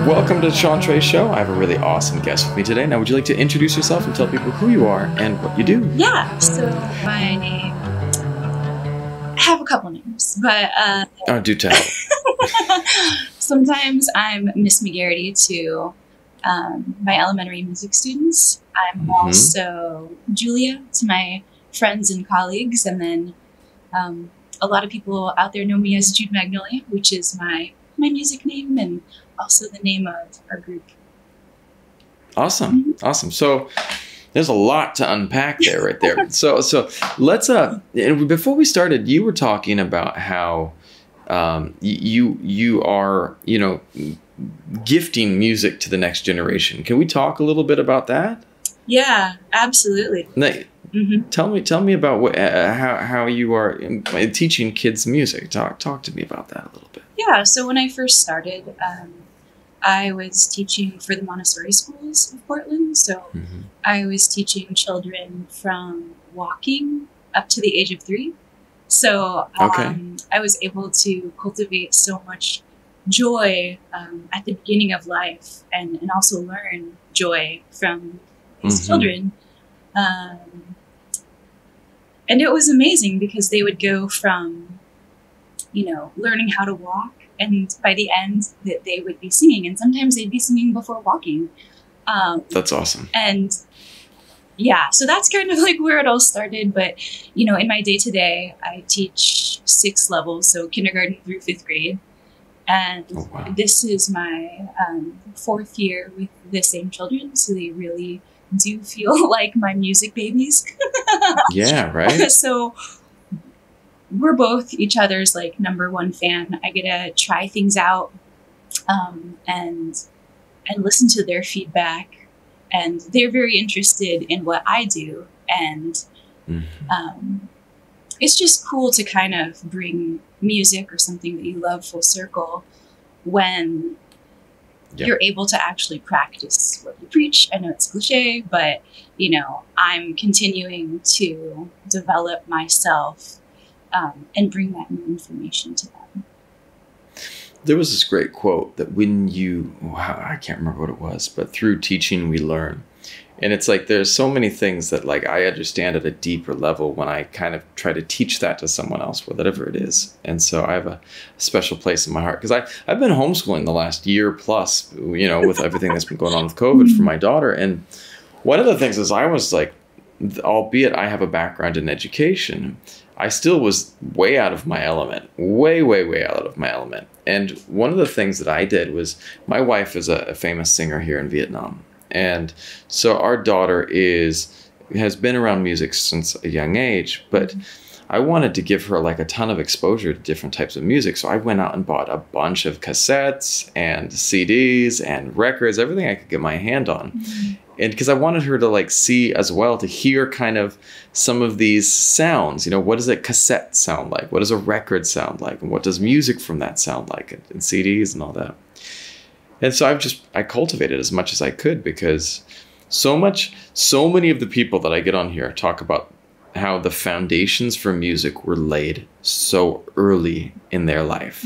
Welcome to the Sean Trey Show. I have a really awesome guest with me today. Now, would you like to introduce yourself and tell people who you are and what you do? Yeah, so my name, I have a couple names, but Oh, do tell. sometimes I'm Miss McGarity to my elementary music students. I'm also Julia to my friends and colleagues, and then a lot of people out there know me as June Magnolia, which is my music name and also the name of our group. Awesome. Awesome. So there's a lot to unpack there, right there. So let's before we started, you were talking about how you are, gifting music to the next generation. Can we talk a little bit about that? Yeah, absolutely. Tell me about how you are teaching kids music. Talk to me about that a little bit. Yeah, so when I first started, I was teaching for the Montessori schools of Portland. So I was teaching children from walking up to the age of 3. So I was able to cultivate so much joy at the beginning of life and also learn joy from these children. And it was amazing because they would go from, learning how to walk, and by the end that they would be singing, and sometimes they'd be singing before walking. That's awesome. And yeah, so that's kind of like where it all started. But, in my day-to-day, I teach 6 levels, so kindergarten through 5th grade. And this is my 4th year with the same children, so they really do feel like my music babies. Yeah, right. So we're both each other's like #1 fan. I get to try things out and listen to their feedback, and they're very interested in what I do. And it's just cool to kind of bring music or something that you love full circle when you're able to actually practice what you preach. I know it's cliche, but I'm continuing to develop myself and bring that new information to them. There was this great quote that I can't remember what it was, but through teaching we learn. And it's like there's so many things that like I understand at a deeper level when I kind of try to teach that to someone else, whatever it is. And so I have a special place in my heart because I've been homeschooling the last year plus, with everything that's been going on with COVID for my daughter. And one of the things is I was like, albeit I have a background in education, I still was way out of my element, way out of my element. And one of the things that I did was my wife is a famous singer here in Vietnam. And so our daughter has been around music since a young age, but I wanted to give her like a ton of exposure to different types of music. So I went out and bought a bunch of cassettes and CDs and records, everything I could get my hand on. And because I wanted her to like see as well, to hear kind of some of these sounds, what does a cassette sound like? What does a record sound like? And what does music from that sound like? And CDs and all that. And so I cultivated as much as I could because so many of the people that I get on here talk about how the foundations for music were laid so early in their life.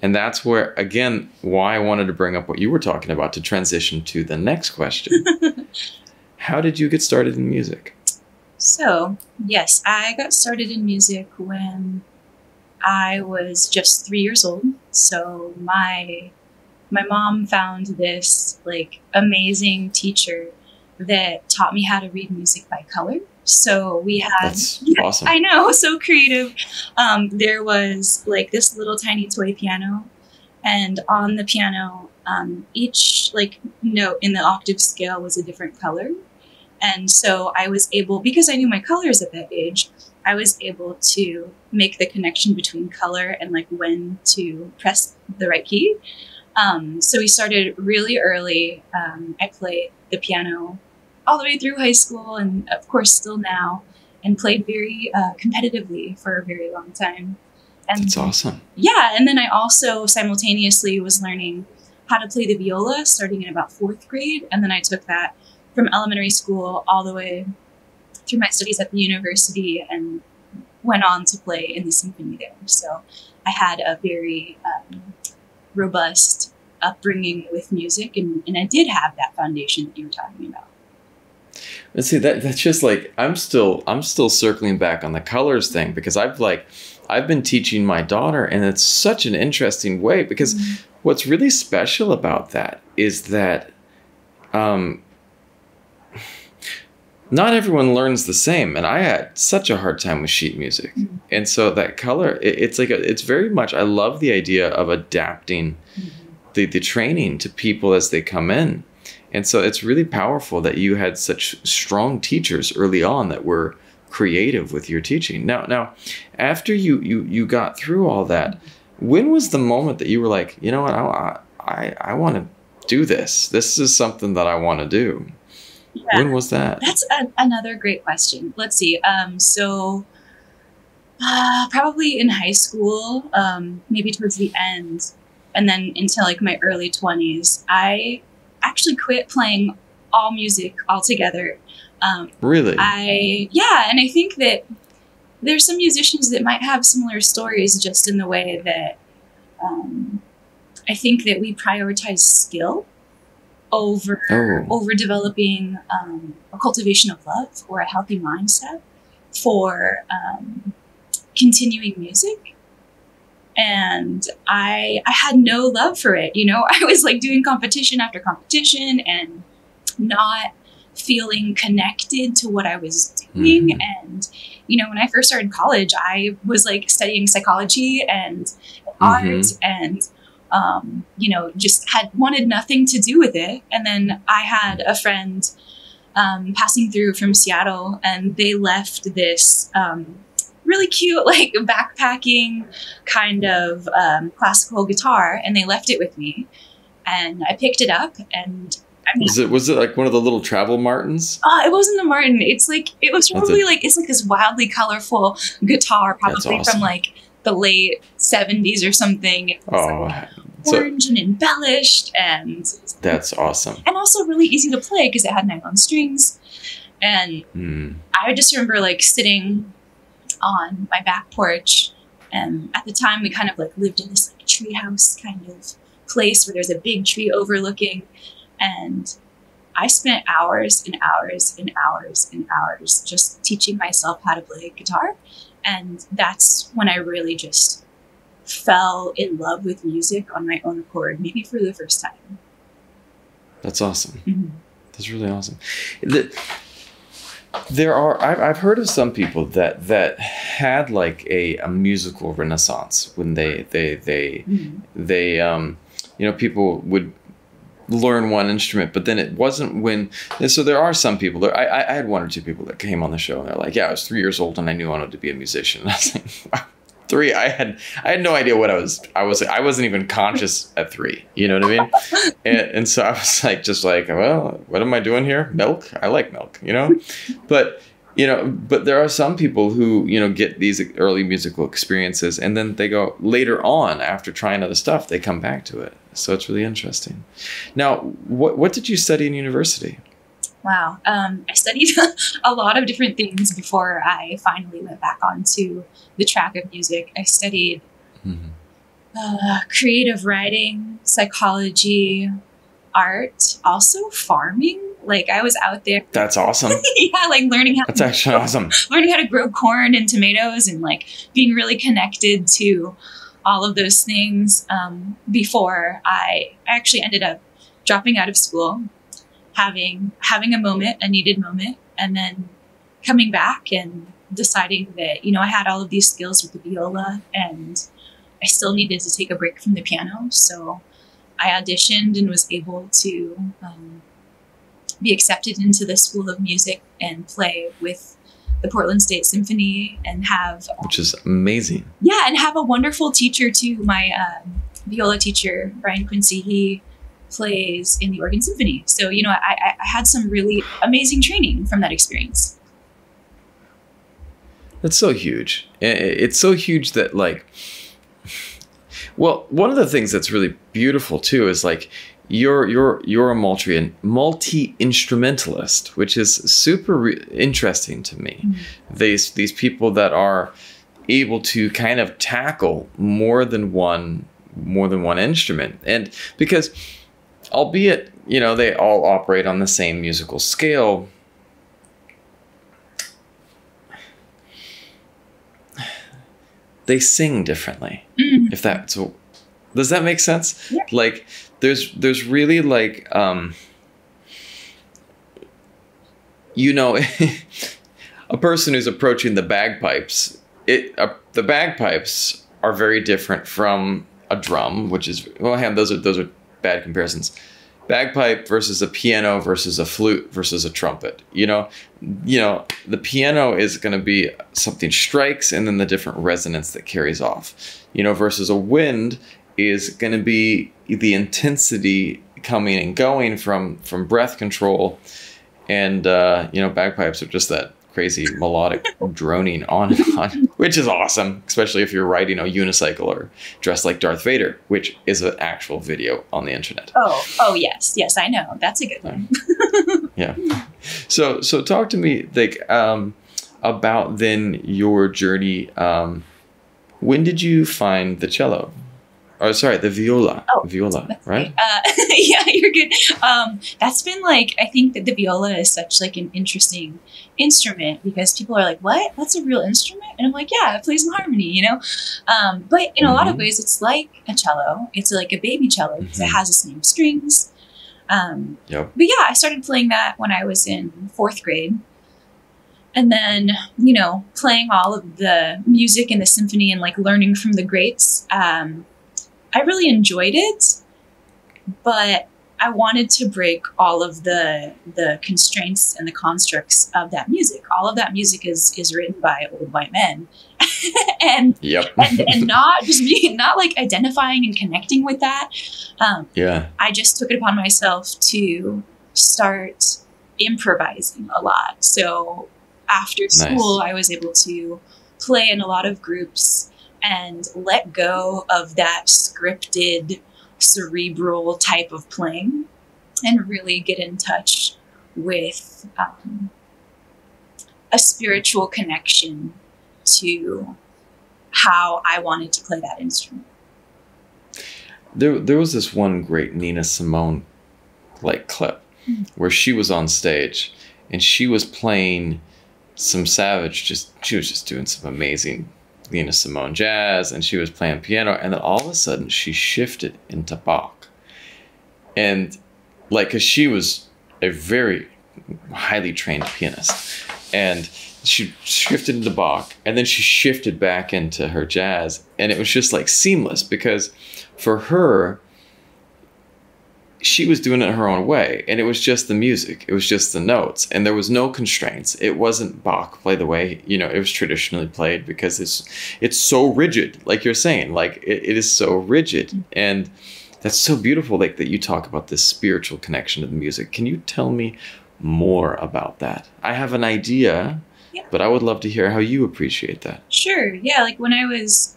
And that's where, again, why I wanted to bring up what you were talking about to transition to the next question. How did you get started in music? So, yes, I got started in music when I was just 3 years old. So my mom found this like amazing teacher that taught me how to read music by color. So we had, that's awesome. I know, so creative. There was like this little tiny toy piano, and on the piano, each like note in the octave scale was a different color. And so I was able, because I knew my colors at that age, I was able to make the connection between color and like when to press the right key. So we started really early. I played the piano all the way through high school and of course still now, and played very competitively for a very long time. And that's awesome. Yeah. And then I also simultaneously was learning how to play the viola starting in about 4th grade. And then I took that from elementary school all the way through my studies at the university and went on to play in the symphony there. So I had a very robust upbringing with music, and I did have that foundation that you were talking about. Let's see, that's just like I'm still circling back on the colors thing, because I've been teaching my daughter, and it's such an interesting way, because what's really special about that is that not everyone learns the same, and I had such a hard time with sheet music. And so that color, it's very much, I love the idea of adapting the training to people as they come in. And so it's really powerful that you had such strong teachers early on that were creative with your teaching. Now, after you got through all that, when was the moment that you were like, you know what, I want to do this. This is something that I want to do. Yeah, when was that? That's another great question. Let's see. Probably in high school, maybe towards the end, and then into like my early 20s, I actually quit playing all music altogether. Really? And I think that there's some musicians that might have similar stories, just in the way that I think that we prioritize skill over developing a cultivation of love or a healthy mindset for continuing music. And I had no love for it. You know, I was like doing competition after competition and not feeling connected to what I was doing. And, you know, when I first started college, I was like studying psychology and art and, you know, just had wanted nothing to do with it. And then I had a friend passing through from Seattle, and they left this really cute, like backpacking kind of classical guitar, and they left it with me, and I picked it up. And I mean, was it like one of the little travel Martins? It wasn't a Martin. It's probably it's like this wildly colorful guitar, probably from like the late 70s or something. It was orange and embellished, and that's awesome. And also really easy to play because it had nylon strings. And I just remember like sitting on my back porch, and at the time we kind of like lived in this like treehouse kind of place where there's a big tree overlooking, and I spent hours and hours and hours and hours just teaching myself how to play guitar. And that's when I really just fell in love with music on my own accord, maybe for the first time. That's awesome. That's really awesome. I've heard of some people that had like a musical renaissance when they you know, people would learn one instrument, but then it wasn't when. So there are some people that I had one or two people that came on the show, and they're like, yeah, I was 3 years old and I knew I wanted to be a musician. And I was like, wow. 3, I had no idea what I wasn't even conscious at 3, you know what I mean? And so I was like, just like, well, what am I doing here? Milk? I like milk, you know? But there are some people who, you know, get these early musical experiences, and then they go later on, after trying other stuff, they come back to it. So it's really interesting. Now, what did you study in university? Wow. I studied a lot of different things before I finally went back onto the track of music. I studied creative writing, psychology, art, also farming. Like I was out there. That's awesome. Yeah, like learning how. That's actually awesome. Learning how to grow corn and tomatoes, and like being really connected to all of those things before I actually ended up dropping out of school. Having a needed moment, and then coming back and deciding that, you know, I had all of these skills with the viola, and I still needed to take a break from the piano. So I auditioned and was able to be accepted into the School of Music and play with the Portland State Symphony, and have which is amazing. Yeah, and have a wonderful teacher too. My viola teacher, Brian Quincy, he plays in the Organ Symphony. So, you know, I had some really amazing training from that experience. That's so huge. It's so huge that, like, well, one of the things that's really beautiful too is like you're a multi-instrumentalist, which is super interesting to me. These people that are able to kind of tackle more than one more than one instrument. And because, albeit, you know, they all operate on the same musical scale, they sing differently. If that's, does that make sense? Yeah. Like there's really like, you know, a person who's approaching the bagpipes, the bagpipes are very different from a drum, which is, well, those are bad comparisons. Bagpipe versus a piano versus a flute versus a trumpet. You know, the piano is going to be something strikes and then the different resonance that carries off. You know, versus a wind is going to be the intensity coming and going from breath control. And, you know, bagpipes are just that crazy melodic droning on and on, which is awesome, especially if you're riding a unicycle or dressed like Darth Vader, which is an actual video on the internet. Oh, yes, I know. That's a good one. Yeah. So talk to me, like, about then your journey. When did you find the cello? Or sorry, the viola. Oh, viola, right? Yeah, you're good. That's been like, I think that the viola is such like an interesting instrument because people are like, what? That's a real instrument? And I'm like, yeah, it plays in harmony, you know? But in a lot of ways, it's like a cello. It's like a baby cello because it has the same strings. Yep. But yeah, I started playing that when I was in 4th grade. And then, you know, playing all of the music in the symphony and like learning from the greats. I really enjoyed it, but I wanted to break all of the constraints and the constructs of that music. All of that music is written by old white men, and and not like identifying and connecting with that. I just took it upon myself to start improvising a lot. So after school, I was able to play in a lot of groups and let go of that scripted, cerebral type of playing and really get in touch with a spiritual connection to how I wanted to play that instrument. There was this one great Nina Simone like clip where she was on stage and she was playing some she was just doing some amazing Nina Simone jazz, and she was playing piano, and then all of a sudden she shifted into Bach. And like, cause she was a very highly trained pianist, and she shifted into Bach, and then she shifted back into her jazz, and it was just like seamless because for her, she was doing it her own way, and it was just the music, it was just the notes, and there was no constraints. It wasn't Bach play the way, you know, it was traditionally played because it's so rigid, like you're saying, like it is so rigid. And that's so beautiful, like that you talk about this spiritual connection to the music. Can you tell me more about that? I have an idea, but I would love to hear how you appreciate that. Sure. Yeah, like when I was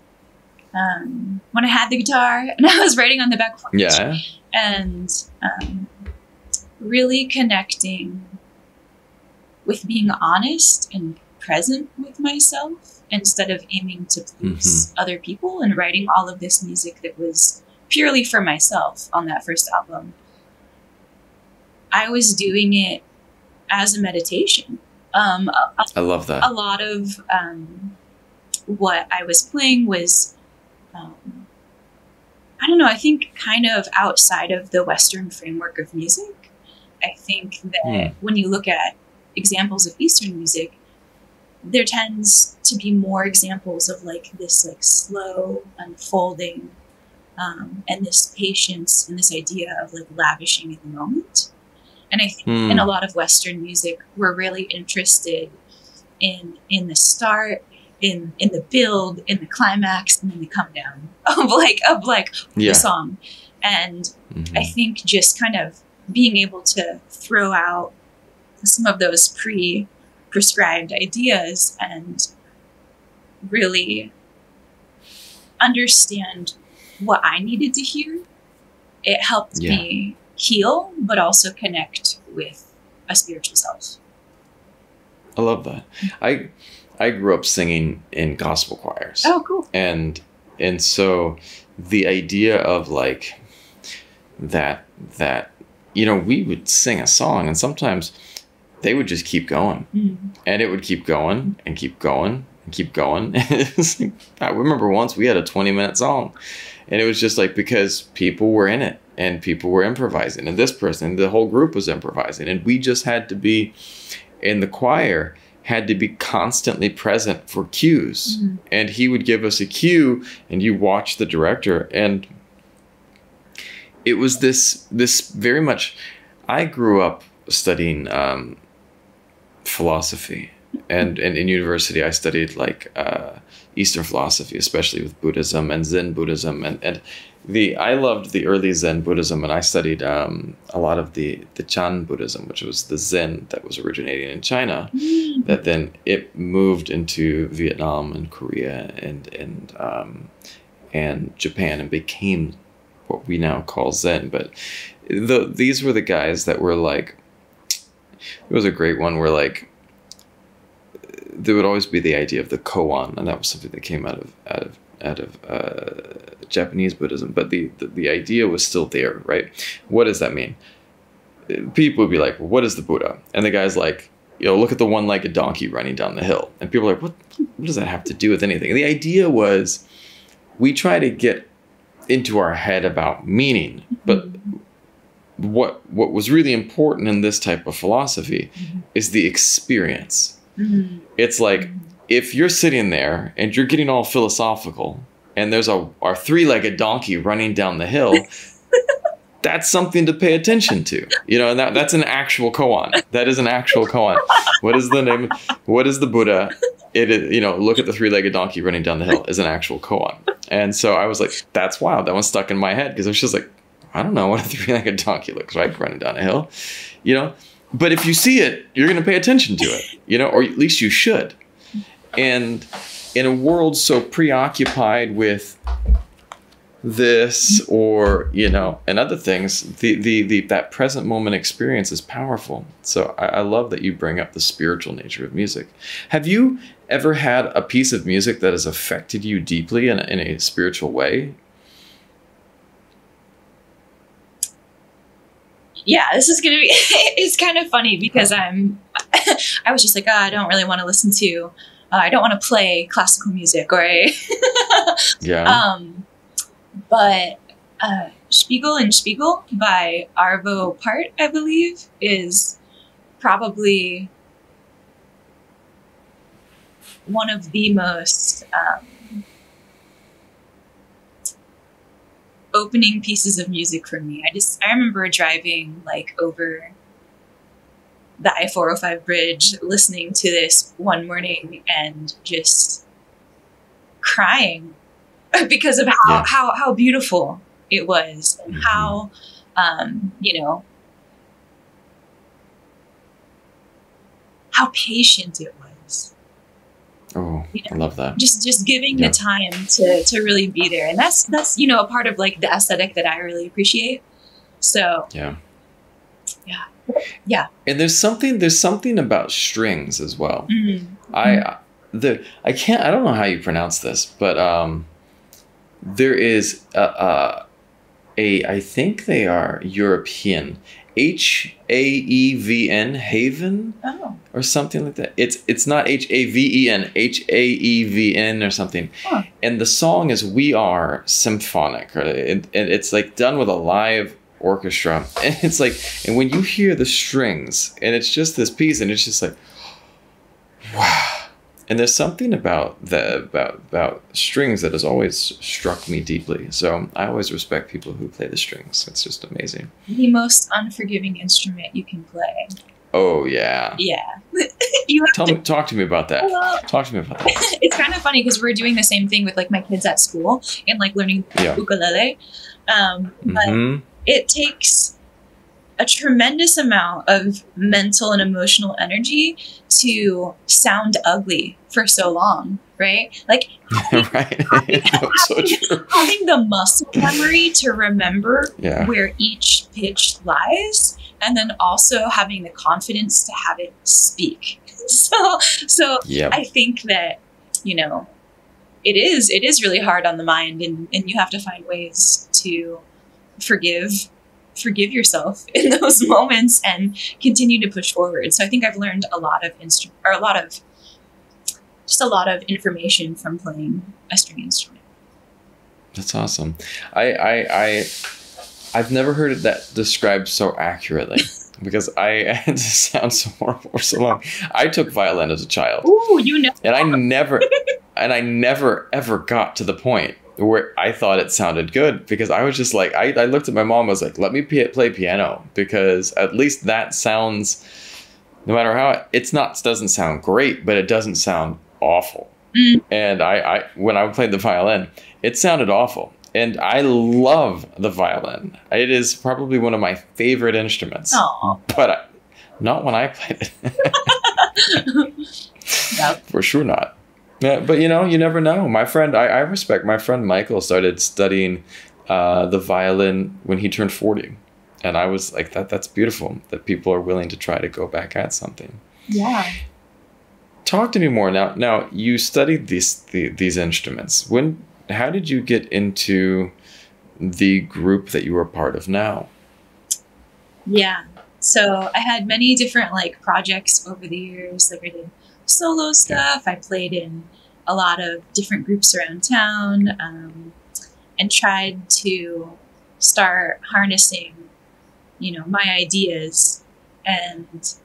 when I had the guitar and I was writing on the back porch, and really connecting with being honest and present with myself instead of aiming to please other people, and writing all of this music that was purely for myself on that first album. I was doing it as a meditation. I love that. A lot of what I was playing was I don't know, I think kind of outside of the Western framework of music. I think that when you look at examples of Eastern music, there tends to be more examples of like this like slow unfolding and this patience and this idea of like lavishing in the moment. And I think in a lot of Western music, we're really interested in the start, in the build, in the climax, and then the come down of the song. And I think just kind of being able to throw out some of those prescribed ideas and really understand what I needed to hear, it helped me heal, but also connect with a spiritual self. I love that. I grew up singing in gospel choirs. Oh, cool. And so the idea of like that, you know, we would sing a song and sometimes they would just keep going and it would keep going and keep going and keep going. I remember once we had a 20-minute song and it was just like, because people were in it and people were improvising and this person, the whole group was improvising and we just had to be in the choir, had to be constantly present for cues. And he would give us a cue and you watch the director. And it was this very much, I grew up studying philosophy, and in university I studied like Eastern philosophy, especially with Buddhism and Zen Buddhism, and I loved the early Zen Buddhism, and I studied a lot of the Chan Buddhism, which was the Zen that was originating in China, that then it moved into Vietnam and Korea and Japan and became what we now call Zen. But these were the guys that were like, it was a great one where like there would always be the idea of the koan, and that was something that came out of Japanese Buddhism, but the idea was still there, right? What does that mean? People would be like, well, what is the Buddha? And the guy's like, you know, look at the one-legged donkey running down the hill. And people are like, what does that have to do with anything? And the idea was, we try to get into our head about meaning, but what was really important in this type of philosophy is the experience. It's like, if you're sitting there and you're getting all philosophical and there's our three-legged donkey running down the hill, that's something to pay attention to, you know, and that's an actual koan. That is an actual koan. What is the name? What is the Buddha? It is, you know, look at the three-legged donkey running down the hill is an actual koan. And so I was like, that's wild. That one stuck in my head because I was just like, I don't know what a three-legged donkey looks like running down a hill, you know, but if you see it, you're going to pay attention to it, you know, or at least you should. And in a world so preoccupied with this, or, you know, and other things, that present moment experience is powerful. So I love that you bring up the spiritual nature of music. Have you ever had a piece of music that has affected you deeply in a spiritual way? Yeah, this is gonna be. It's kind of funny because I was just like, oh, I don't really want to listen to. I don't want to play classical music, or yeah. But Spiegel and Spiegel by Arvo Part, I believe, is probably one of the most opening pieces of music for me. I remember driving like over the I-405 bridge, listening to this one morning and just crying because of how beautiful it was, and how you know, how patient it was. Oh, you know, I love that. Just giving the time to really be there. And that's, you know, a part of like the aesthetic that I really appreciate. So yeah. And there's something about strings as well. I don't know how you pronounce this, but there is I think they are European, Haevn, Haven, or something like that. It's not Haven, Haevn or something. And the song is "We Are Symphonic," and it's like done with a live orchestra, and it's like, and when you hear the strings, and it's just this piece, and it's just like, wow. And there's something about strings that has always struck me deeply. So I always respect people who play the strings. It's just amazing. The most unforgiving instrument you can play. Oh, yeah. Yeah. Talk to me about that. Well, talk to me about that. It's kind of funny because we're doing the same thing with like my kids at school and like learning ukulele. But it takes a tremendous amount of mental and emotional energy to sound ugly for so long, right? Like right. having the muscle memory to remember where each pitch lies, and then also having the confidence to have it speak. So I think that, you know, it is really hard on the mind, and you have to find ways to forgive yourself in those moments and continue to push forward. So I think I've learned a lot of just a lot of information from playing a string instrument. That's awesome. I've never heard that described so accurately. Because it sounds so horrible for so long. I took violin as a child. Ooh, you know. And I never ever got to the point where I thought it sounded good, because I was just like, I looked at my mom, I was like, let me play piano, because at least that sounds, no matter how, doesn't sound great, but it doesn't sound awful. And when I played the violin, it sounded awful. And I love the violin. It is probably one of my favorite instruments. Aww. But not when I played it. Yep. For sure not. Yeah, but you never know. My friend, I respect my friend Michael started studying the violin when he turned 40. And I was like, that's beautiful that people are willing to try to go back at something. Yeah. Talk to me more. Now you studied these instruments. How did you get into the group that you are part of now? Yeah. So I had many different projects over the years. I did solo stuff. Yeah. I played in a lot of different groups around town, and tried to start harnessing, my ideas. And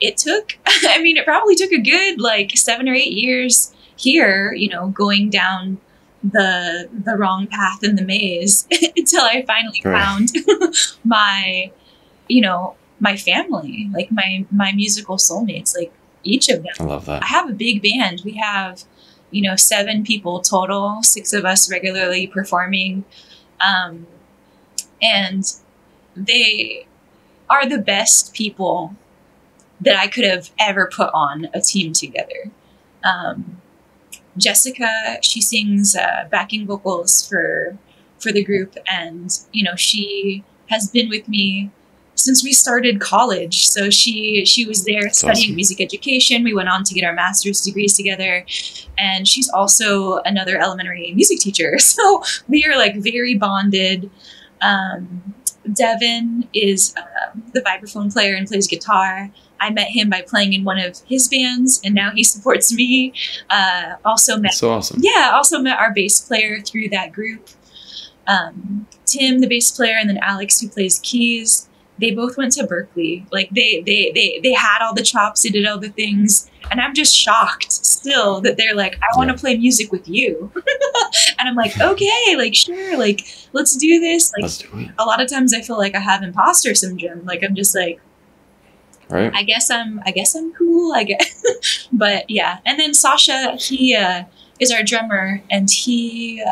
it took, it probably took a good 7 or 8 years here, going down the wrong path in the maze until I finally found my family, my musical soulmates, each of them. I love that. I have a big band. We have 7 people total, 6 of us regularly performing, and they are the best people that I could have ever put on a team together. Jessica, she sings backing vocals for the group, and she has been with me since we started college. So she was there. That's studying awesome. Music education. We went on to get our master's degrees together, and she's also another elementary music teacher. So we are very bonded. Devin is the vibraphone player and plays guitar. I met him by playing in one of his bands, and now he supports me. Also met, so awesome. Yeah, also met our bass player through that group. Tim, the bass player, and then Alex, who plays keys. They both went to Berkeley. They had all the chops, they did all the things, and I'm just shocked still that they're like, I want to play music with you. And I'm like, okay, sure, let's do this. Let's do it. A lot of times I feel like I have imposter syndrome. I'm just right. I guess I'm cool, I guess. But yeah. And then Sasha, he is our drummer, and he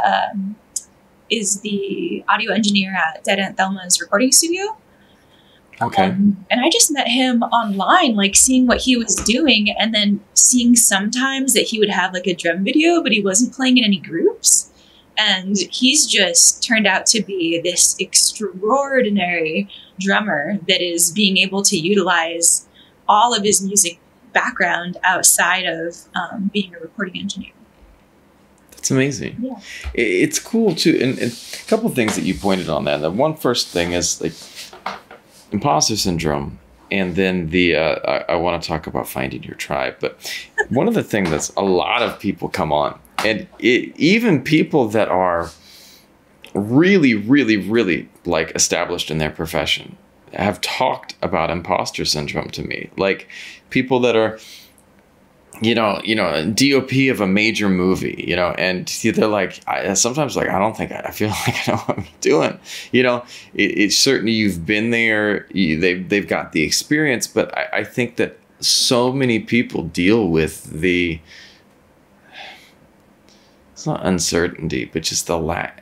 is the audio engineer at Dead Aunt Thelma's recording studio. Okay. And I just met him online, seeing what he was doing, and then seeing sometimes that he would have a drum video, but he wasn't playing in any groups. And he's just turned out to be this extraordinary drummer that is being able to utilize all of his music background outside of being a recording engineer. That's amazing. Yeah. It's cool too. And a couple of things that you pointed on there. The one first thing is imposter syndrome. And then I want to talk about finding your tribe. But one of the things that's a lot of people come on, and even people that are really, really, really established in their profession have talked about imposter syndrome to me. People that are, DOP of a major movie, and they're sometimes I feel like I know what I'm doing. It's certainly you've been there, they've got the experience, but I think that so many people deal with it's not uncertainty, but just the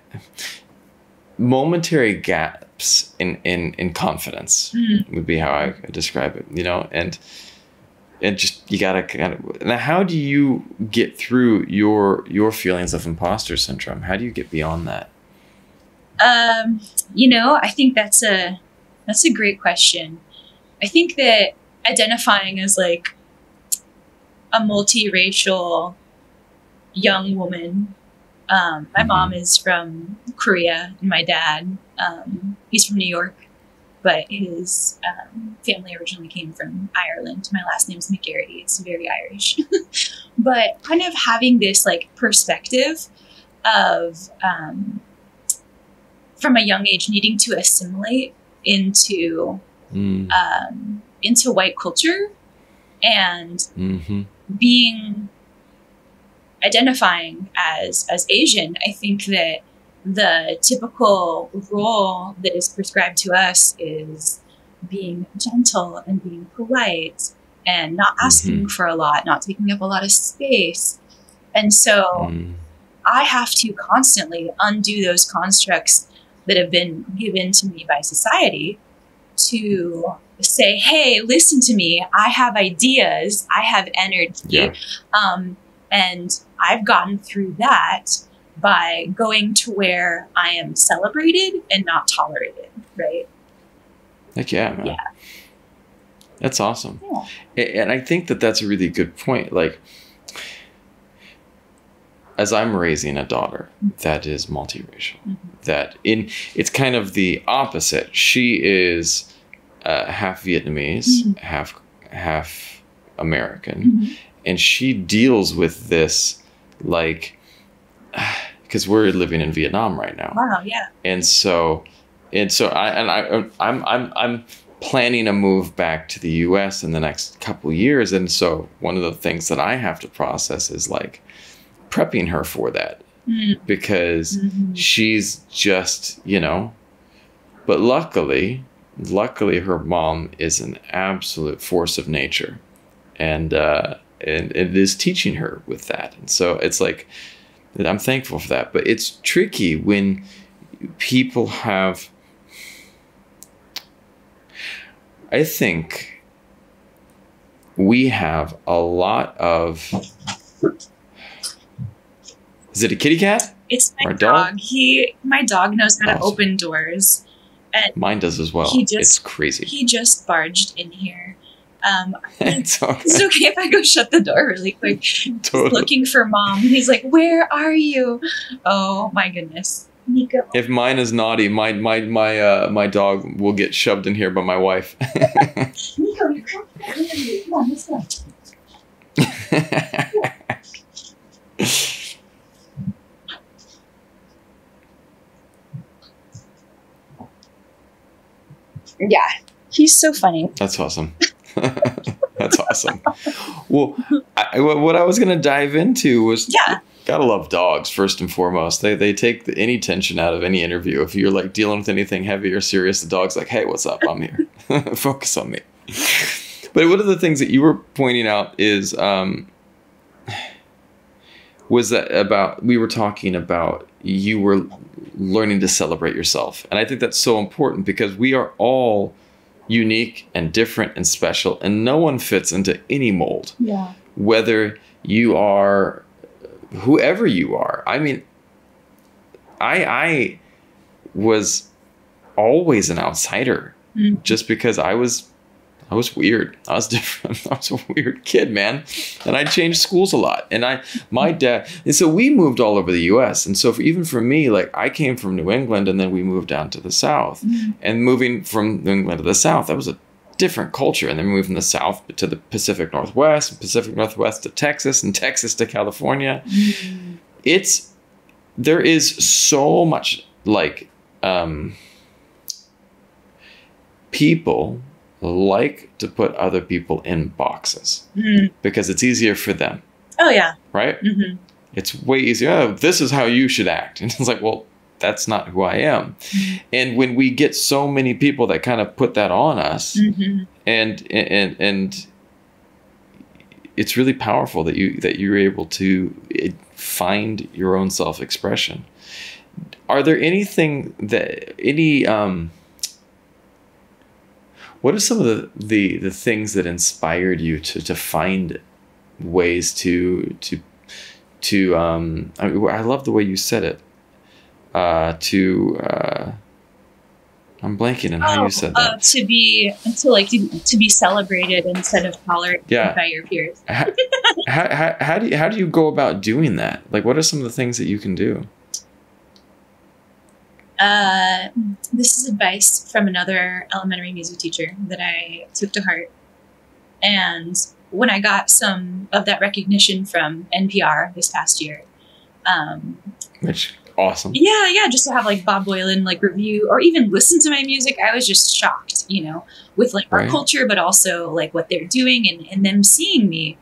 momentary gaps in confidence would be how I describe it, and just you gotta now, how do you get through your feelings of imposter syndrome? How do you get beyond that? I think that's a great question. I think that identifying as a multiracial young woman. My mom is from Korea, and my dad, he's from New York, but his family originally came from Ireland. My last name's McGarity. It's very Irish. But kind of having this like perspective of from a young age needing to assimilate into white culture and being identifying as Asian. I think that the typical role that is prescribed to us is being gentle and being polite and not asking for a lot, not taking up a lot of space. And so I have to constantly undo those constructs that have been given to me by society to say, hey, listen to me. I have ideas. I have energy. Yeah. And I've gotten through that by going to where I am celebrated and not tolerated, right? Heck yeah, man. Yeah. That's awesome. Yeah. And I think that that's a really good point. Like, as I'm raising a daughter that is multiracial, it's kind of the opposite. She is half Vietnamese, half American, and she deals with this like, because we're living in Vietnam right now. Wow, yeah. And so I'm planning a move back to the U.S. in the next couple of years, and so one of the things that I have to process is like prepping her for that, because she's just, but luckily her mom is an absolute force of nature, and it is teaching her with that. And so it's like, I'm thankful for that. But it's tricky when people have, I think we have a lot of, is it a kitty cat? It's my dog. My dog knows how to open doors. And mine does as well. It's crazy. He just barged in here. It's okay if I go shut the door really quick. Totally. He's looking for mom. He's like, where are you? Oh my goodness. Nico. If mine is naughty, my dog will get shoved in here by my wife. Nico, you're crazy. Come on, let's go. Yeah, he's so funny. That's awesome. That's awesome. Well, what I was going to dive into was, gotta love dogs first and foremost. They take any tension out of any interview. If you're like dealing with anything heavy or serious, the dog's like, hey, what's up? I'm here. Focus on me. But one of the things that you were pointing out is, was that we were talking about you were learning to celebrate yourself. And I think that's so important, because we are all unique and different and special, and no one fits into any mold. Yeah. Whether you are whoever you are. I mean, I was always an outsider, just because I was weird. I was different. I was a weird kid, man. And I changed schools a lot. And my dad, and so we moved all over the US. And so even for me, like, I came from New England, and then we moved down to the South. And moving from New England to the South, that was a different culture. And then we moved from the South to the Pacific Northwest, and Pacific Northwest to Texas, and Texas to California. There is so much, like, people like to put other people in boxes because it's easier for them. Oh, yeah. Right? It's way easier. Oh, this is how you should act. And it's like, well, that's not who I am. And when we get so many people that kind of put that on us, and it's really powerful that you're able to find your own self-expression. Are there what are some of the things that inspired you to find ways to I love the way you said it, I'm blanking on how you said that. To be celebrated instead of tolerated by your peers. How do you go about doing that? Like, what are some of the things that you can do? This is advice from another elementary music teacher that I took to heart. And when I got some of that recognition from NPR this past year, which awesome. Yeah, just to have like Bob Boylan like review or even listen to my music, I was just shocked, with like our culture, but also like what they're doing and them seeing me.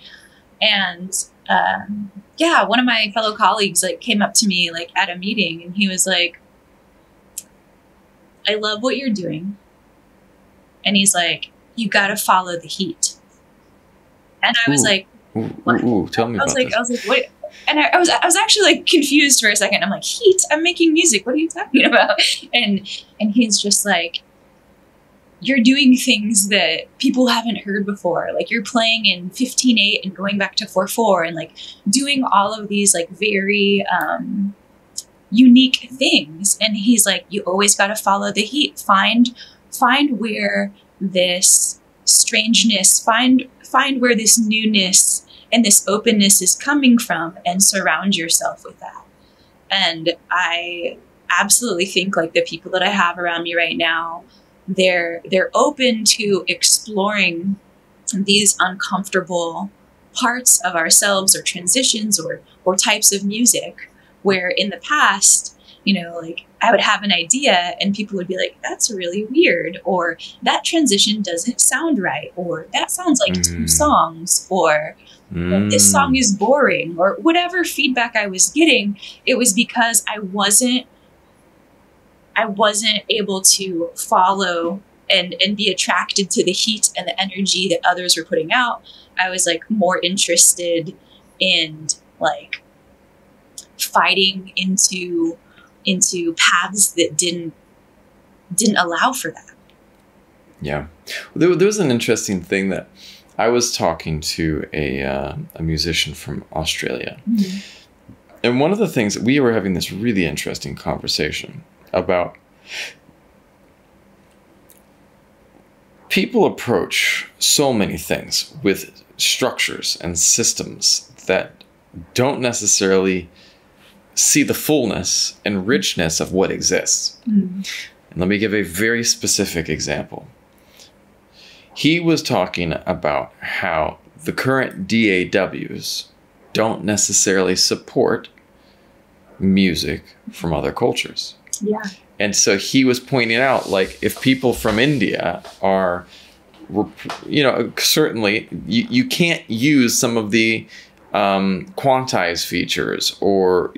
And one of my fellow colleagues like came up to me like at a meeting, and he was like, I love what you're doing. And he's like, you got to follow the heat. And I was like, what? Tell me about this. I was like, what? And I was actually like confused for a second. I'm like, heat? I'm making music. What are you talking about? And he's just like, you're doing things that people haven't heard before. Like you're playing in 15/8 and going back to 4/4 and like doing all of these like very unique things. And he's like, you always got to follow the heat. Find where this strangeness, find where this newness and this openness is coming from, and surround yourself with that. And I absolutely think like the people that I have around me right now, they're open to exploring these uncomfortable parts of ourselves or transitions or types of music, where in the past, like I would have an idea and people would be like, that's really weird, or that transition doesn't sound right, or that sounds like two songs, or this song is boring, or whatever feedback I was getting. It was because I wasn't able to follow and be attracted to the heat and the energy that others were putting out. I was like more interested in like fighting into paths that didn't allow for that. Yeah. There was an interesting thing that I was talking to a musician from Australia. Mm-hmm. And one of the things that we were having this really interesting conversation about, people approach so many things with structures and systems that don't necessarily see the fullness and richness of what exists. Mm. And let me give a very specific example. He was talking about how the current DAWs don't necessarily support music from other cultures. Yeah. And so he was pointing out, like, if people from India are, certainly you can't use some of the quantize features, or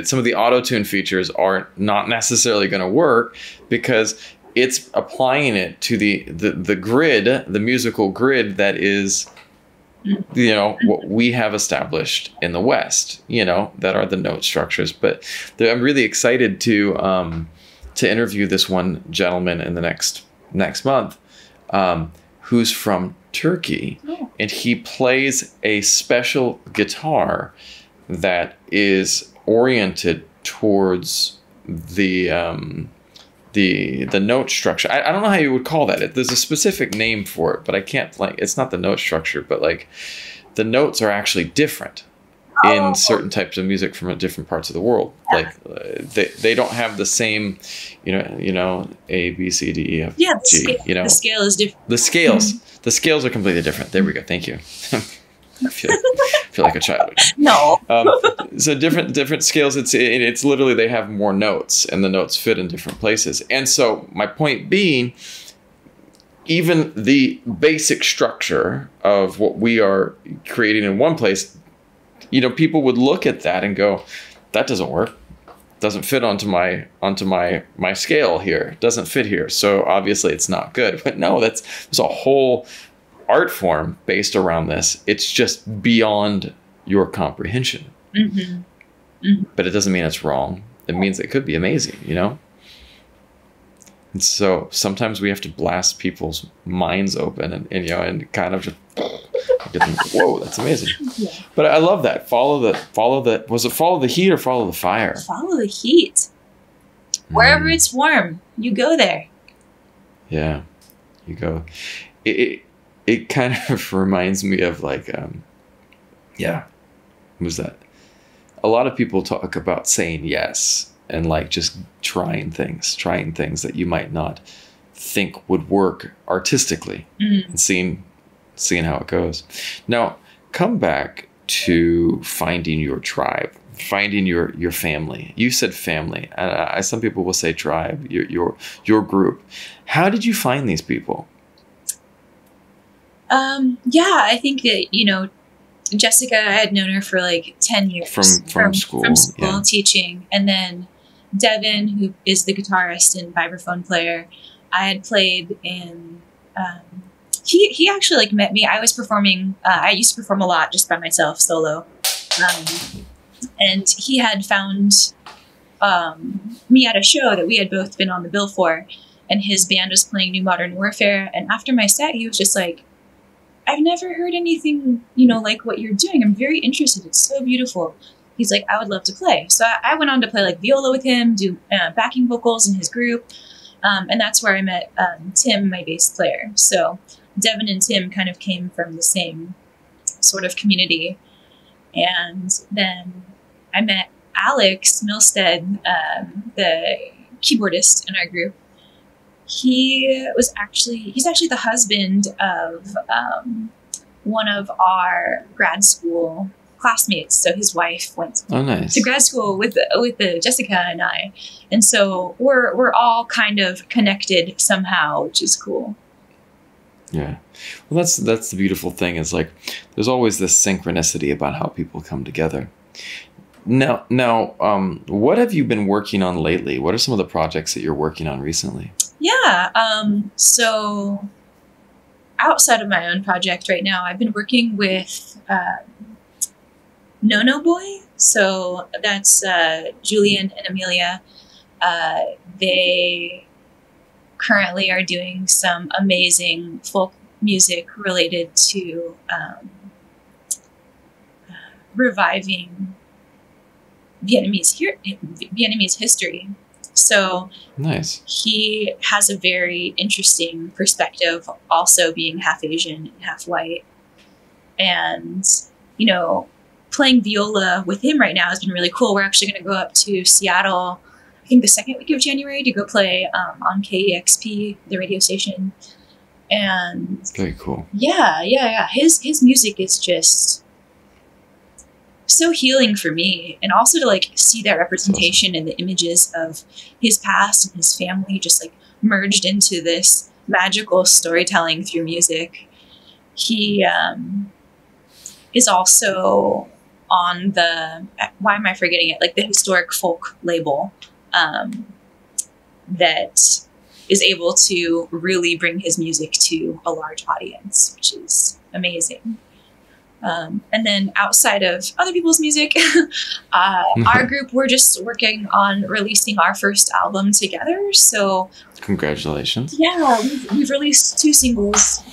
some of the auto-tune features are not necessarily going to work because it's applying it to the grid, the musical grid that is, what we have established in the West, that are the note structures. But I'm really excited to interview this one gentleman in the next month, who's from Turkey, and he plays a special guitar that is oriented towards the note structure. I don't know how you would call that. There's a specific name for it, but I can't, it's not the note structure, but like the notes are actually different in certain types of music from different parts of the world. Like they don't have the same, A, B, C, D, E, F, G. The scale is different. The scales are completely different. There we go. Thank you. I feel like a child. No. So different scales. It's literally, they have more notes, and the notes fit in different places. And so my point being, even the basic structure of what we are creating in one place, people would look at that and go, that doesn't work. Doesn't fit onto my scale here. It doesn't fit here. So obviously it's not good. But no, there's a whole art form based around this. It's just beyond your comprehension. Mm-hmm. Mm-hmm. But it doesn't mean it's wrong. It means it could be amazing, And so sometimes we have to blast people's minds open and kind of just get them, whoa, that's amazing. Yeah. But I love that. Was it follow the heat or follow the fire? Follow the heat. Wherever it's warm, you go there. Yeah. You go. It kind of reminds me of like, yeah, what was that? A lot of people talk about saying yes and like just trying things that you might not think would work artistically, and seeing how it goes. Now, come back to finding your tribe, finding your family. You said family. Some people will say tribe, your group. How did you find these people? Yeah, I think that, Jessica, I had known her for like 10 years. From school. From school, yeah. teaching. And then Devin, who is the guitarist and vibraphone player, I had played in, he actually like met me. I was performing, I used to perform a lot just by myself, solo. And he had found me at a show that we had both been on the bill for, and his band was playing New Modern Warfare. And after my set, he was just like, I've never heard anything, like what you're doing. I'm very interested. It's so beautiful. He's like, I would love to play. So I went on to play like viola with him, do backing vocals in his group. And that's where I met Tim, my bass player. So Devin and Tim kind of came from the same sort of community. And then I met Alex Milstead, the keyboardist in our group. He's actually the husband of one of our grad school classmates. So his wife went to grad school with Jessica and I, and so we're all kind of connected somehow, which is cool. Yeah, well, that's the beautiful thing. Is like there's always this synchronicity about how people come together. Now, what have you been working on lately? What are some of the projects that you're working on recently? Yeah, so outside of my own project right now, I've been working with No Boy. So that's Julian and Amelia. They currently are doing some amazing folk music related to reviving Vietnamese history. So nice. He has a very interesting perspective, also being half Asian and half white. And, playing viola with him right now has been really cool. We're actually going to go up to Seattle, I think the second week of January, to go play on KEXP, the radio station. And very cool. Yeah. His music is just so healing for me, and also to like see that representation in the images of his past and his family just like merged into this magical storytelling through music. He is also on why am I forgetting it? Like the historic folk label that is able to really bring his music to a large audience, which is amazing. And then outside of other people's music, our group, we're just working on releasing our first album together. So congratulations. Yeah, we've released 2 singles,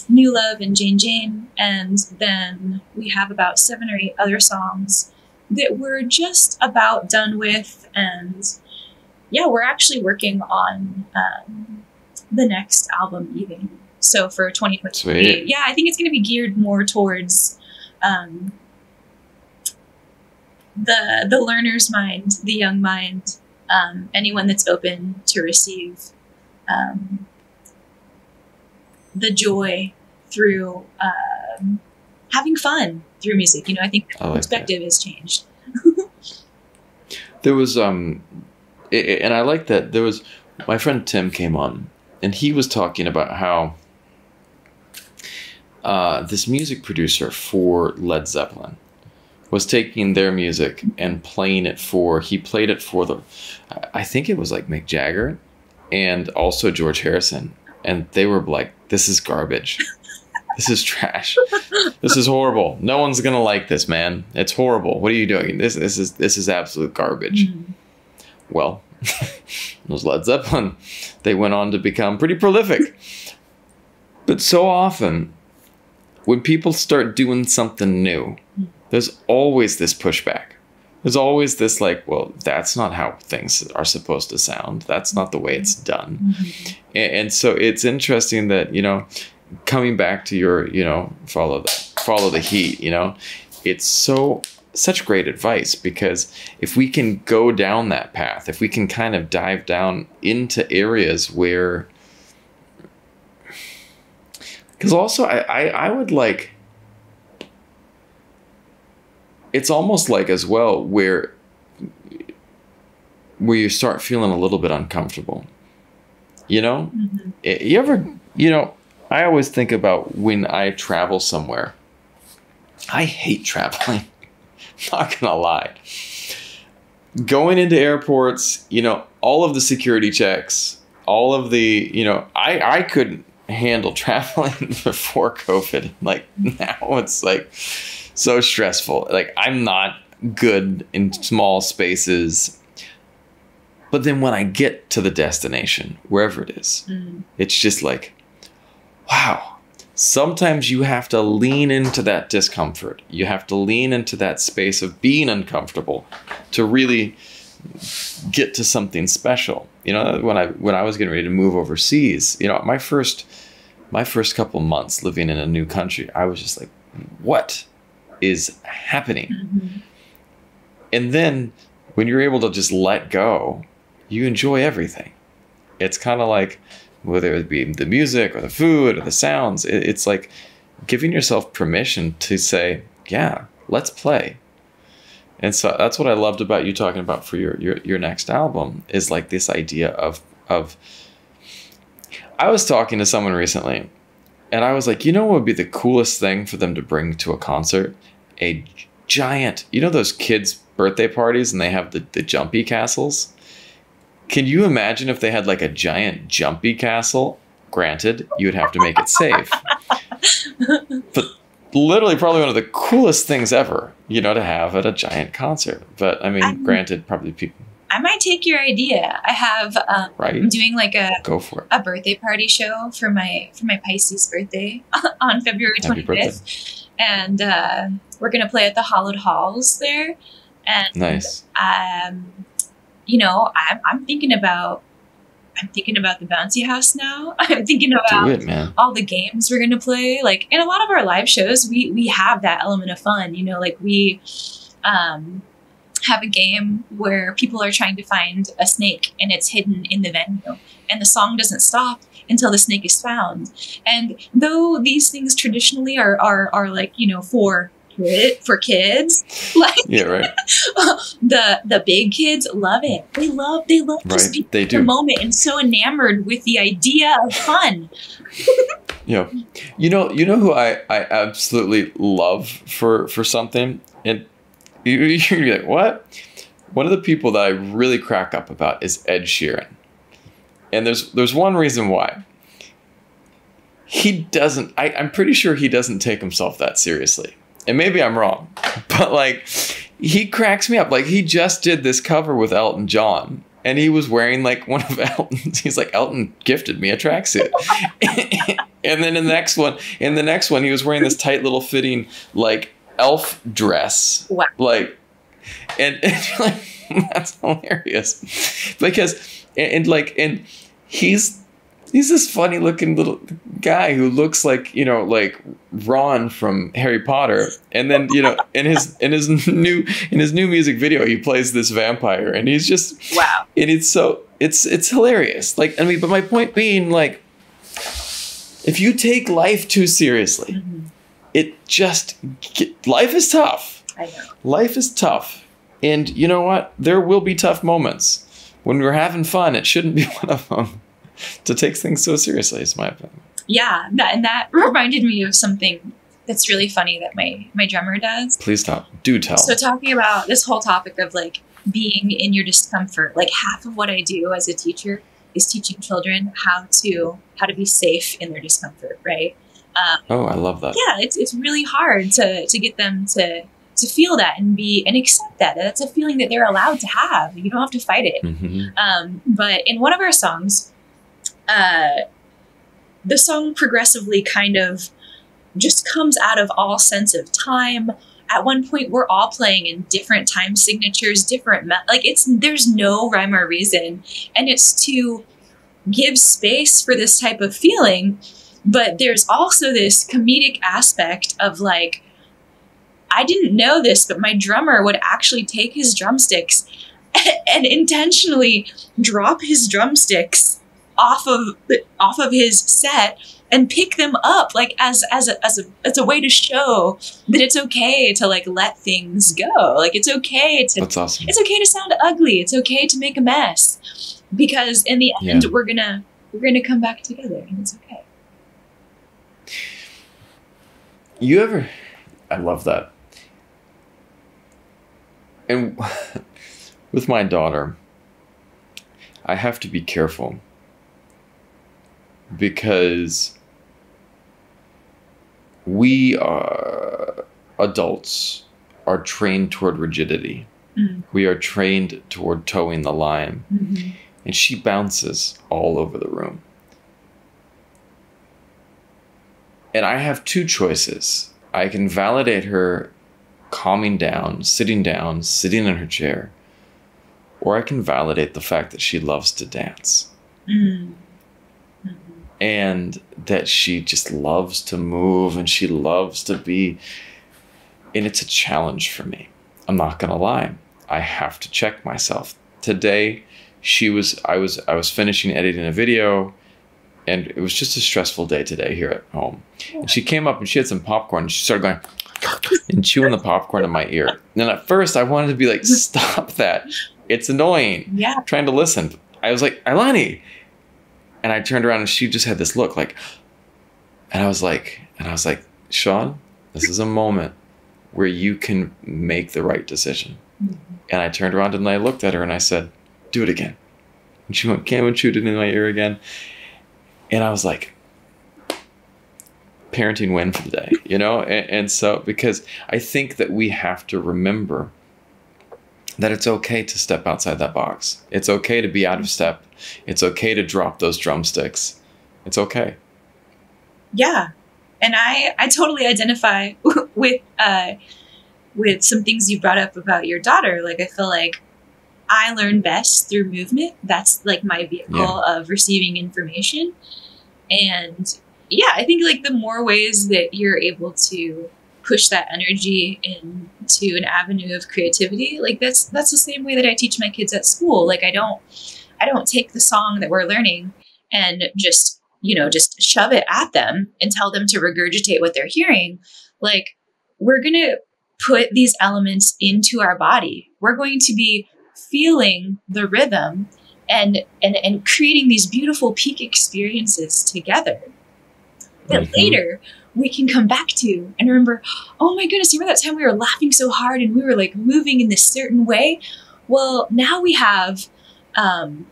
New Love and Jane Jane. And then we have about 7 or 8 other songs that we're just about done with. And yeah, we're actually working on the next album even. So for 2023, yeah, I think it's going to be geared more towards the learner's mind, the young mind, anyone that's open to receive the joy through having fun through music. I think the perspective has changed. There was, and I like that, there was, my friend Tim came on, and he was talking about how this music producer for Led Zeppelin was taking their music and played it for I think it was like Mick Jagger and also George Harrison. And they were like, this is garbage. This is trash. This is horrible. No one's going to like this, man. It's horrible. What are you doing? This is absolute garbage. Mm-hmm. Well, those Led Zeppelin, they went on to become pretty prolific. But so often, when people start doing something new, there's always this pushback. there's always this like, well, that's not how things are supposed to sound. That's not the way it's done. Mm-hmm. And so it's interesting that, you know, coming back to your, you know, follow the heat, you know, it's such great advice, because if we can go down that path, if we can kind of dive down into areas where, because also I would like, it's almost like as well where you start feeling a little bit uncomfortable, you know. Mm-hmm. You ever, you know, I always think about when I travel somewhere. I hate traveling. Not gonna lie. Going into airports, you know, all of the security checks, all of the, you know, I couldn't handle traveling before COVID. Like now it's like so stressful. Like I'm not good in small spaces. But then when I get to the destination, wherever it is, it's just like, wow. Sometimes you have to lean into that discomfort. You have to lean into that space of being uncomfortable to really get to something special. You know, when I was getting ready to move overseas, you know, my first couple months living in a new country, I was just like, what is happening? Mm-hmm. And then when you're able to just let go, you enjoy everything. It's kind of like, whether it be the music or the food or the sounds, it's like giving yourself permission to say, yeah, let's play. And so that's what I loved about you talking about for your next album, is like this idea of I was talking to someone recently and I was like, you know what would be the coolest thing for them to bring to a concert? A giant, you know those kids' birthday parties and they have the jumpy castles? Can you imagine if they had like a giant jumpy castle? Granted, you would have to make it safe. But literally probably one of the coolest things ever, you know, to have at a giant concert. But I mean, granted, probably people... I might take your idea. I have, right? I'm doing like Go for it. A birthday party show for my Pisces birthday on February 25th. And we're going to play at the Hollowed Halls there. And nice. You know, I'm thinking about the bouncy house now. I'm thinking about all the games we're going to play. Like in a lot of our live shows, we have that element of fun, you know, like we have a game where people are trying to find a snake and it's hidden in the venue and the song doesn't stop until the snake is found. And though these things traditionally are like, you know, for kids, like yeah, right. the big kids love it. They love just being in the moment and so enamored with the idea of fun. Yeah, you know who I absolutely love for something, and you're gonna be like, what? One of the people that I really crack up about is Ed Sheeran, and there's one reason why. He doesn't. I'm pretty sure he doesn't take himself that seriously. And maybe I'm wrong, but like he cracks me up. Like he just did this cover with Elton John and he was wearing like one of Elton's, he's like, Elton gifted me a tracksuit. And then in the next one, he was wearing this tight little fitting like elf dress. Wow. Like, and you're like, that's hilarious because, and he's this funny looking little guy who looks like, you know, like Ron from Harry Potter. And then, you know, in his new music video, he plays this vampire and he's just, wow. And it's hilarious. Like, I mean, but my point being, like, if you take life too seriously, life is tough. I know. Life is tough. And you know what? There will be tough moments. When we're having fun, it shouldn't be one of them. To take things so seriously is my opinion. Yeah, that reminded me of something that's really funny that my drummer does. Please do tell. So talking about this whole topic of like being in your discomfort, like half of what I do as a teacher is teaching children how to be safe in their discomfort, right? Oh, I love that. Yeah, it's really hard to get them to feel that and accept that. That's a feeling that they're allowed to have. You don't have to fight it. Mm-hmm. But in one of our songs, the song progressively kind of just comes out of all sense of time, at one point we're all playing in different time signatures, like there's no rhyme or reason. And it's to give space for this type of feeling. But there's also this comedic aspect of like, I didn't know this, but my drummer would actually take his drumsticks and intentionally drop his drumsticks off of his set and pick them up, like as a way to show that it's okay to like let things go. Like it's okay to, that's awesome. It's okay to sound ugly. It's okay to make a mess, because in the end, we're gonna come back together, and it's okay. I love that. And with my daughter, I have to be careful, because we are adults are trained toward rigidity. Mm-hmm. We are trained toward towing the line. Mm-hmm. And she bounces all over the room. And I have two choices. I can validate her calming down, sitting in her chair, or I can validate the fact that she loves to dance. Mm-hmm. And that she just loves to move, and she loves to be, and it's a challenge for me. I'm not gonna lie. I have to check myself. Today, I was finishing editing a video, and it was just a stressful day today here at home. And she came up and she had some popcorn, and she started going and chewing the popcorn in my ear. And at first I wanted to be like, stop that. It's annoying. Yeah. I'm trying to listen. I was like, Ilani. And I turned around and she just had this look like, and I was like, Sean, this is a moment where you can make the right decision. Mm-hmm. And I turned around and I looked at her and I said, do it again. And she went, came and chewed it in my ear again. And I was like, parenting win for the day, you know? And so, because I think that we have to remember that it's okay to step outside that box. It's okay to be out of step. It's okay to drop those drumsticks. It's okay. Yeah. And I totally identify with some things you brought up about your daughter. Like, I feel like I learn best through movement. That's like my vehicle of receiving information. And yeah, I think like the more ways that you're able to push that energy into an avenue of creativity, like that's the same way that I teach my kids at school. Like I don't take the song that we're learning and just shove it at them and tell them to regurgitate what they're hearing. Like, we're going to put these elements into our body. We're going to be feeling the rhythm and creating these beautiful peak experiences together that later we can come back to and remember, oh my goodness, remember that time we were laughing so hard and we were like moving in this certain way? Well, now we have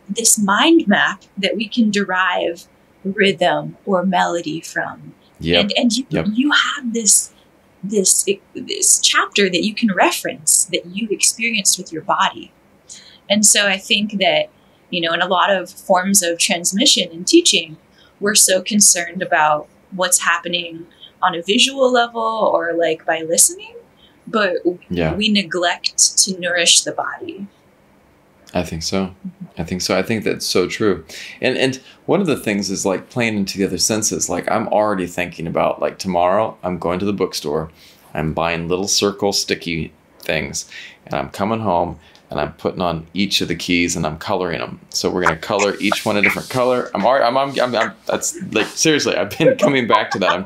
this mind map that we can derive rhythm or melody from. Yep. And you have this chapter that you can reference that you experienced with your body. And so I think that, in a lot of forms of transmission and teaching, we're so concerned about what's happening on a visual level or like by listening, but we neglect to nourish the body. I think so. I think that's so true. And one of the things is like playing into the other senses. Like, I'm already thinking about like tomorrow I'm going to the bookstore, I'm buying little circle sticky things, and I'm coming home and I'm putting on each of the keys and I'm coloring them. So we're going to color each one a different color. I'm that's like, seriously, I've been coming back to that. I'm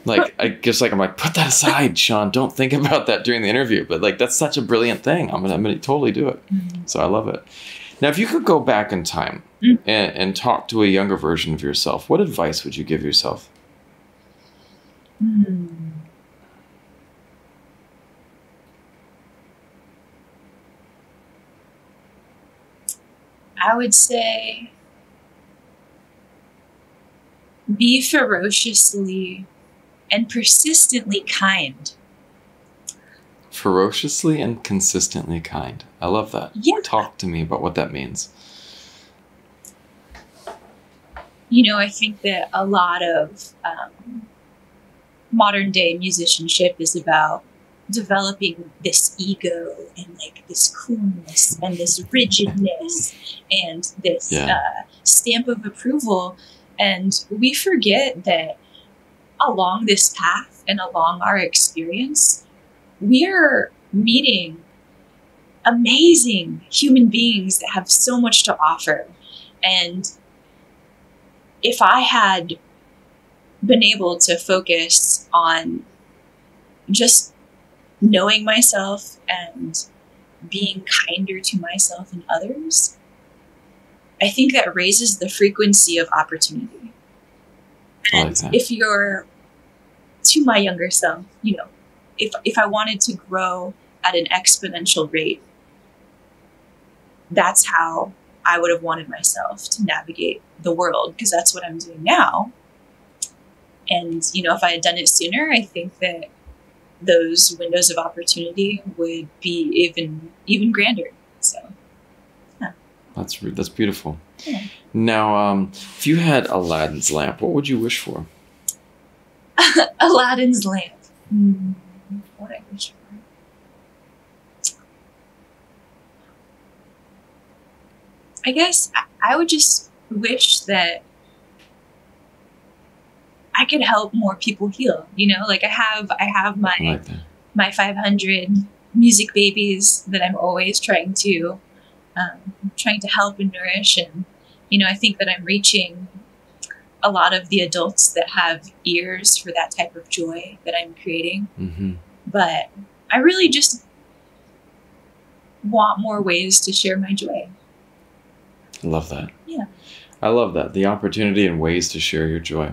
like, I'm like, put that aside, Sean. Don't think about that during the interview. But like, that's such a brilliant thing. I'm going to totally do it. Mm-hmm. So I love it. Now, if you could go back in time and talk to a younger version of yourself, what advice would you give yourself? I would say be ferociously and persistently kind. Ferociously and consistently kind. I love that. Yeah. Talk to me about what that means. I think that a lot of modern day musicianship is about developing this ego and like this coolness and this rigidness and this stamp of approval. And we forget that along this path and along our experience, we're meeting amazing human beings that have so much to offer. And if I had been able to focus on just knowing myself and being kinder to myself and others, I think that raises the frequency of opportunity. And if you're to my younger self, you know, if I wanted to grow at an exponential rate, that's how I would have wanted myself to navigate the world, because that's what I'm doing now. And, you know, if I had done it sooner, I think that those windows of opportunity would be even grander. So, yeah. That's beautiful. Yeah. Now, if you had Aladdin's lamp, what would you wish for? Aladdin's lamp. What I wish for? I guess I would just wish that I could help more people heal. You know, like I have my 500 music babies that I'm always trying to help and nourish. And, you know, I think that I'm reaching a lot of the adults that have ears for that type of joy that I'm creating. Mm-hmm. But I really just want more ways to share my joy. I love that. Yeah. I love that. The opportunity and ways to share your joy.